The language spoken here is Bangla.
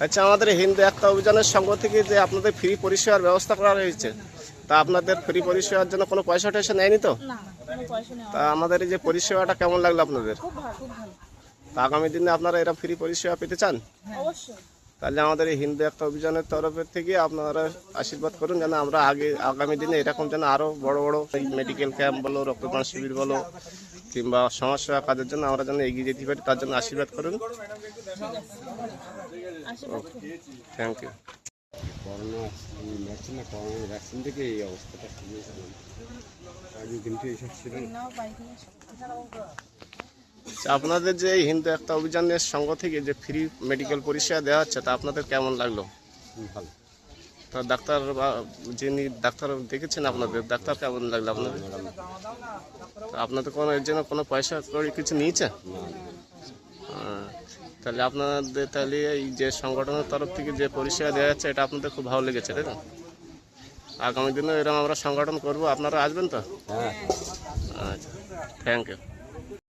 আচ্ছা, আমাদের হিন্দু একটা অভিযানের সঙ্গ থেকে যে আপনাদের ফ্রি পরিষেবার ব্যবস্থা করা হয়েছে, তা আপনাদের ফ্রি পরিষেবার জন্য কোনো পয়সা টয়সা নেয়নি তো? না, কোনো পয়সা নেওয়া তা আমাদের এই যে পরিষেবাটা কেমন লাগলো আপনাদের? খুব ভালো, খুব ভালো। তা আগামী দিনে আপনারা এরা ফ্রি পরিষেবা পেতে চান? অবশ্যই। তাহলে আমাদের এই হিন্দু একটা অভিযানের তরফের থেকে আপনারা আশীর্বাদ করুন যেন আমরা আগামী দিনে এরকম যেন আরও বড় বড় মেডিকেল ক্যাম্প বলো, রক্তদান শিবির বলো, কিংবা সমাজসেবা কাজের জন্য আমরা যেন এগিয়ে যেতে পারি, তার জন্য আশীর্বাদ করুন। আশীর্বাদ করুন। Thank you. করোনা ভ্যাকসিন না, করোনা ভ্যাকসিন থেকে এই অবস্থাটা শুনেছিলাম, আগে কিন্তু এইসব ছিল না। নাও বাইক নিয়ে আচ্ছা, আপনাদের যে এই হিন্দু একটা অভিযানের সঙ্গ থেকে যে ফ্রি মেডিকেল পরিষেবা দেওয়া হচ্ছে, তা আপনাদের কেমন লাগলো? ভালো। তা ডাক্তার বা যিনি ডাক্তার দেখেছেন আপনাদের, ডাক্তার কেমন লাগলো আপনাদের? তা আপনাদের কোনো এর জন্য কোনো পয়সা করে কিছু নিয়েছে? তাহলে আপনাদের তাহলে এই যে সংগঠনের তরফ থেকে যে পরিষেবা দেওয়া যাচ্ছে, এটা আপনাদের খুব ভালো লেগেছে, তাই তো? আগামী দিনে এরকম আমরা সংগঠন করব, আপনারা আসবেন তো? হ্যাঁ। আচ্ছা, থ্যাংক ইউ।